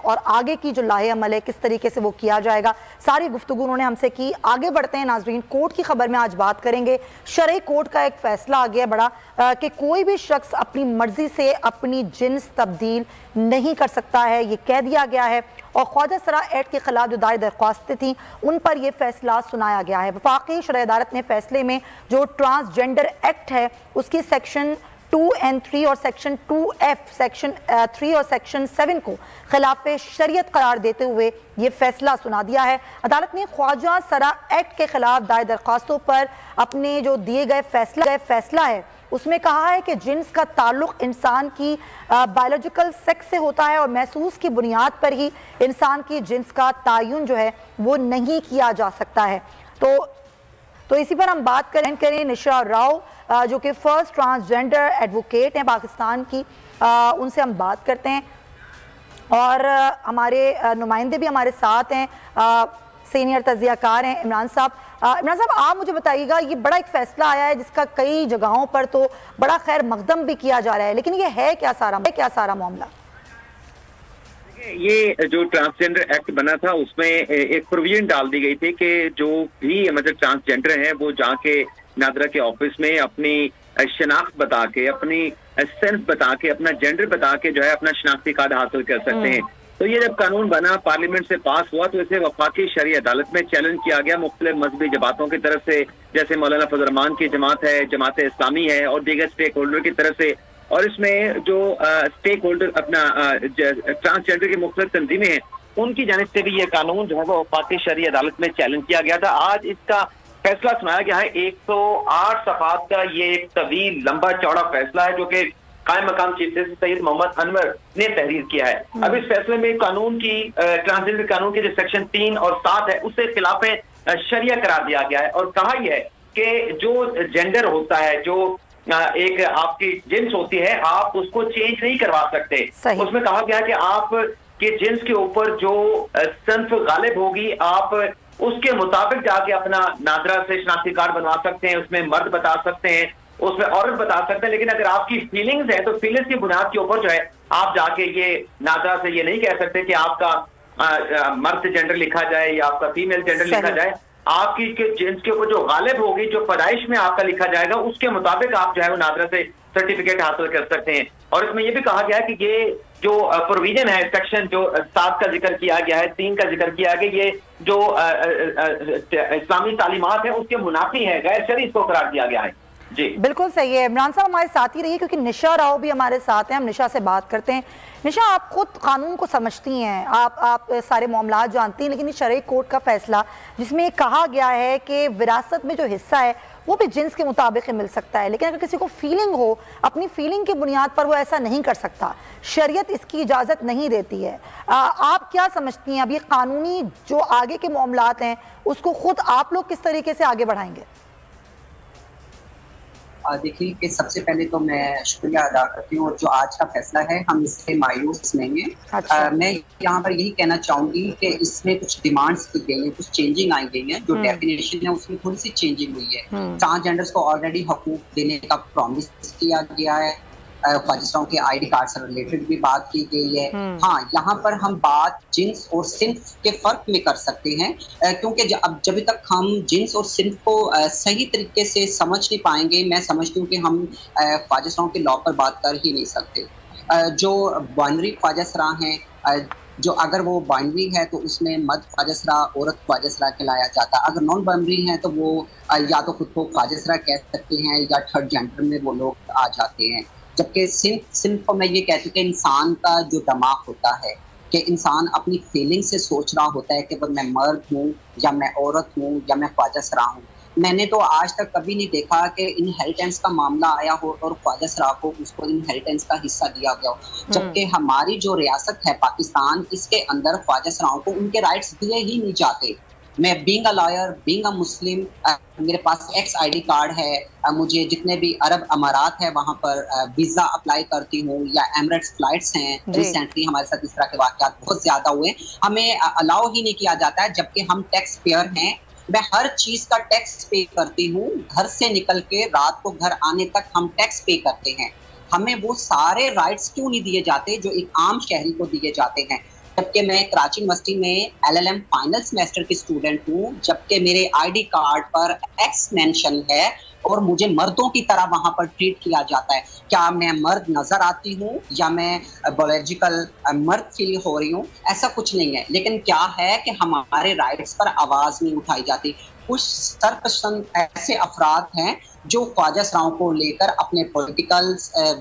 और आगे की जो लाहे अमल है किस तरीके से वो किया जाएगा, सारी गुफ्तगू उन्होंने हमसे की। आगे बढ़ते हैं नाजरीन, कोर्ट की खबर में आज बात करेंगे। शरई कोर्ट का एक फैसला आ गया बड़ा कि कोई भी शख्स अपनी मर्जी से अपनी जिन्स तब्दील नहीं कर सकता है, ये कह दिया गया है। और ख्वाजा सरा एक्ट के खिलाफ जो दायर दरख्वास्तें थी उन पर यह फैसला सुनाया गया है। वफाकी शरई अदालत ने फैसले में जो ट्रांसजेंडर एक्ट है उसकी सेक्शन 2N3 और सेक्शन 2F, सेक्शन 3 और सेक्शन 7 को खिलाफ शरीयत करार देते हुए ये फैसला सुना दिया है। अदालत ने ख्वाजा सरा एक्ट के खिलाफ दायर दरख्वास्तों पर अपने जो दिए गए फैसला है उसमें कहा है कि जिन्स का ताल्लुक इंसान की बायोलॉजिकल सेक्स से होता है और महसूस की बुनियाद पर ही इंसान की जिन्स का तयन जो है वो नहीं किया जा सकता है। तो इसी पर हम बात करें निशा राव जो कि फर्स्ट ट्रांसजेंडर एडवोकेट हैं पाकिस्तान की, उनसे हम बात करते हैं। और हमारे नुमाइंदे भी हमारे साथ हैं, सीनियर तजियाकार हैं इमरान साहब। इमरान साहब, आप मुझे बताइएगा, ये बड़ा एक फैसला आया है जिसका कई जगहों पर तो बड़ा खैर मकदम भी किया जा रहा है, लेकिन ये है क्या सारा मामला? ये जो ट्रांसजेंडर एक्ट बना था उसमें एक प्रोविजन डाल दी गई थी कि जो भी मतलब ट्रांसजेंडर हैं वो जाके नादरा के ऑफिस में अपनी शनाख्त बता के, अपनी सेंस बता के, अपना जेंडर बता के जो है अपना शनाख्ती कार्ड हासिल कर सकते हैं। तो ये जब कानून बना, पार्लियामेंट से पास हुआ, तो इसे वफाकी शरई अदालत में चैलेंज किया गया मुख्तलिफ मजहबी जमातों की तरफ से, जैसे मौलाना फजल रहमान की जमात है, जमात इस्लामी है और दीगर स्टेक होल्डर की तरफ से। और इसमें जो स्टेक होल्डर अपना ट्रांसजेंडर की मुख्तलिफ तंजीमें हैं उनकी जानिब से भी ये कानून जो है वो वफाकी शरई अदालत में चैलेंज किया गया था। आज इसका फैसला सुनाया गया है। 108 सफ़ात का ये एक तवील लंबा चौड़ा फैसला है जो कि कायम मकाम चीफ जस्टिस सैयद मोहम्मद अनवर ने तहरीर किया है। अब इस फैसले में कानून की ट्रांसजेंडर कानून के जो सेक्शन 3 और 7 है उससे खिलाफ शरिया करार दिया गया है और कहा यह है कि जो जेंडर होता है, जो एक आपकी जिन्स होती है, आप उसको चेंज नहीं करवा सकते। उसमें कहा गया कि आप के जिन्स के ऊपर जो सन्फ गालिब होगी आप उसके मुताबिक जाके अपना नादरा से शनाख्ती कार्ड बनवा सकते हैं, उसमें मर्द बता सकते हैं, उसमें औरत बता सकते हैं। लेकिन अगर आपकी फीलिंग्स है तो फीलिंग्स की बुनियाद के ऊपर जो है आप जाके ये नादरा से ये नहीं कह सकते कि आपका मर्द जेंडर लिखा जाए या आपका फीमेल जेंडर लिखा जाए। आपकी जिन्स के ऊपर जो गालिब होगी, जो पैदाइश में आपका लिखा जाएगा, उसके मुताबिक आप जो है वो नादरा से सर्टिफिकेट हासिल कर सकते हैं। और इसमें यह भी कहा गया है कि ये जो प्रोविजन है, सेक्शन जो 7 का जिक्र किया गया है, 3 का जिक्र किया गया, ये जो इस्लामी तालीमात है उसके मुनाफी है, गैर शरई इसको करार दिया गया है। जी बिल्कुल सही है। इमरान साहब हमारे साथ ही रहिए क्योंकि निशा राव भी हमारे साथ हैं, हम निशा से बात करते हैं। निशा, आप खुद कानून को समझती हैं, आप सारे मामला जानती हैं, लेकिन ये शरई कोर्ट का फैसला जिसमें कहा गया है कि विरासत में जो हिस्सा है वो भी जिन्स के मुताबिक मिल सकता है, लेकिन अगर किसी को फीलिंग हो, अपनी फीलिंग की बुनियाद पर वो ऐसा नहीं कर सकता, शरीयत इसकी इजाज़त नहीं देती है। आप क्या समझती हैं, अब ये कानूनी जो आगे के मामलात हैं उसको खुद आप लोग किस तरीके से आगे बढ़ाएंगे? देखिए कि सबसे पहले तो मैं शुक्रिया अदा करती हूँ और जो आज का फैसला है हम इससे मायूस नहीं हैं। अच्छा। मैं यहाँ पर यही कहना चाहूँगी कि इसमें कुछ डिमांड्स की गई हैं, कुछ चेंजिंग आई गई हैं, जो डेफिनेशन है उसमें थोड़ी सी चेंजिंग हुई है। ट्रांसजेंडर्स को ऑलरेडी हकूक देने का प्रॉमिस किया गया है, ख्वाजा के आईडी कार्ड से रिलेटेड भी बात की गई है। हाँ, यहाँ पर हम बात जिन्स और सिन्फ के फर्क में कर सकते हैं, क्योंकि जब तक हम जिन्स और सिन्फ को सही तरीके से समझ नहीं पाएंगे, मैं समझती हूँ कि हम ख्वाजा के लॉ पर बात कर ही नहीं सकते। जो बाइनरी ख्वाजा सरा हैं, जो अगर वो बाइनरी है तो उसमें मर्द ख्वाजा सरा, औरत ख्वाजा सरा कहलाया जाता है। अगर नॉन बाइनरी है तो वो या तो खुद को ख्वाजा सरा कह सकते हैं या थर्ड जेंडर में वो लोग आ जाते हैं। जबकि सिन्फ को मैं ये कहती हूँ कि इंसान का जो दिमाग होता है, कि इंसान अपनी फीलिंग से सोच रहा होता है कि मैं मर्द हूँ या मैं औरत हूँ या मैं ख्वाजा सरा हूँ। मैंने तो आज तक कभी नहीं देखा कि इनहेरिटेंस का मामला आया हो और ख्वाजा सरा को उसको इनहेरिटेंस का हिस्सा दिया गया हो, जबकि हमारी जो रियासत है पाकिस्तान, इसके अंदर ख्वाजा सराओं को उनके राइट्स दिए ही नहीं जाते। मैं being a lawyer, being a Muslim, मेरे पास एक्स आईडी कार्ड है, मुझे जितने भी अरब अमारात है वहाँ पर वीज़ा अप्लाई करती हूँ, या एमिरेट्स फ्लाइट्स हैं, रिसेंटली हमारे साथ इस तरह के वाक़यात बहुत ज़्यादा हुए, हमें अलाउ ही नहीं किया जाता है, जबकि हम टैक्स पेयर हैं। मैं हर चीज़ का टैक्स पे करती हूँ, घर से निकल के रात को घर आने तक हम टैक्स पे करते हैं। हमें वो सारे राइट्स क्यों नहीं दिए जाते जो एक आम शहरी को दिए जाते हैं? जबकि मैं कराची यूनिवर्सिटी में LLM फाइनल सेमेस्टर की स्टूडेंट हूँ, जबकि मेरे ID कार्ड पर एक्स मेंशन है और मुझे मर्दों की तरह वहां पर ट्रीट किया जाता है। क्या मैं मर्द नजर आती हूँ या मैं बायोलॉजिकल मर्द फील हो रही हूँ? ऐसा कुछ नहीं है, लेकिन क्या है कि हमारे राइट्स पर आवाज नहीं उठाई जाती। कुछ सरपसंद ऐसे अफराद हैं जो ख्वाजा सराओं को लेकर अपने पॉलिटिकल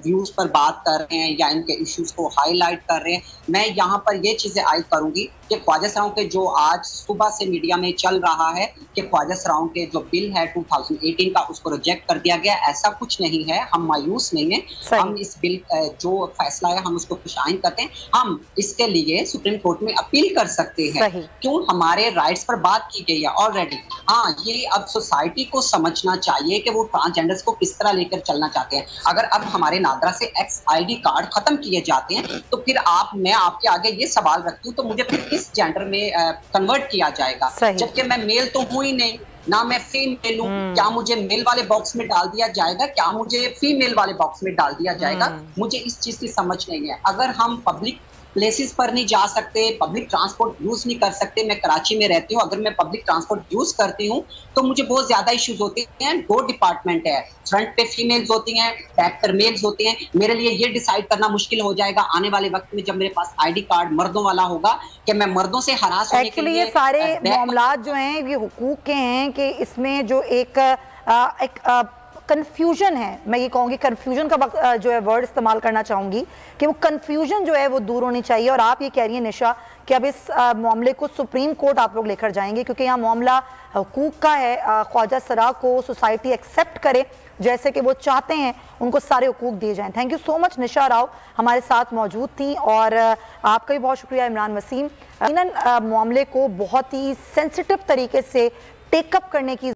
व्यूज पर बात कर रहे हैं या इनके इश्यूज को हाईलाइट कर रहे हैं। मैं यहाँ पर ये चीजें आयद करूंगी कि ख्वाजा सराओं के जो आज सुबह से मीडिया में चल रहा है कि ख्वाजा सराओं के जो बिल है 2018 का उसको रिजेक्ट कर दिया गया, ऐसा कुछ नहीं है। हम मायूस नहीं है, हम इस बिल जो फैसला है हम उसको खुशाइन करते हैं। हम इसके लिए सुप्रीम कोर्ट में अपील कर सकते हैं। क्यों? हमारे राइट्स पर बात की गई है ऑलरेडी। हाँ, ये अब सोसाइटी को समझना चाहिए कि वो ट्रांसजेंडर्स को किस तरह लेकर चलना चाहते हैं। अगर अब हमारे नादरा से एक्स ID कार्ड खत्म किए जाते हैं तो फिर मैं आपके आगे ये सवाल रखती हूँ, तो मुझे फिर किस जेंडर में कन्वर्ट किया जाएगा? जबकि मैं मेल तो हूँ ही नहीं, ना मैं फीमेल हूँ। क्या मुझे मेल वाले बॉक्स में डाल दिया जाएगा? क्या मुझे फीमेल वाले बॉक्स में डाल दिया जाएगा? मुझे इस चीज की समझ नहीं है। अगर हम पब्लिक प्लेसेस पर नहीं जा सकते, पब्लिक ट्रांसपोर्ट यूज नहीं कर सकते। मैं कराची में रहती हूँ, अगर मैं पब्लिक ट्रांसपोर्ट यूज करती हूँ तो मुझे बहुत ज्यादा इश्यूज होते हैं। 2 डिपार्टमेंट है, फ्रंट पे फीमेल्स होती हैं, बैक पर मेल्स होते हैं। मेरे लिए ये डिसाइड करना मुश्किल हो जाएगा आने वाले वक्त में जब मेरे पास ID कार्ड मर्दों वाला होगा कि मैं मर्दों से हरास होने के लिए। ये सारे मामलात जो हैं ये हुकूक के हैं कि इसमें जो एक कन्फ्यूजन है, मैं ये कहूँगी कन्फ्यूजन का जो है वर्ड इस्तेमाल करना चाहूँगी कि वो कन्फ्यूजन जो है वो दूर होनी चाहिए। और आप ये कह रही हैं निशा कि अब इस मामले को सुप्रीम कोर्ट आप लोग लेकर जाएंगे, क्योंकि यहाँ मामला हुकूक का है। ख्वाजा सरा को सोसाइटी एक्सेप्ट करे जैसे कि वो चाहते हैं, उनको सारे हुकूक दिए जाएं। थैंक यू सो मच निशा राव हमारे साथ मौजूद थी, और आपका भी बहुत शुक्रिया इमरान वसीम। मामले को बहुत ही सेंसिटिव तरीके से टेकअप करने की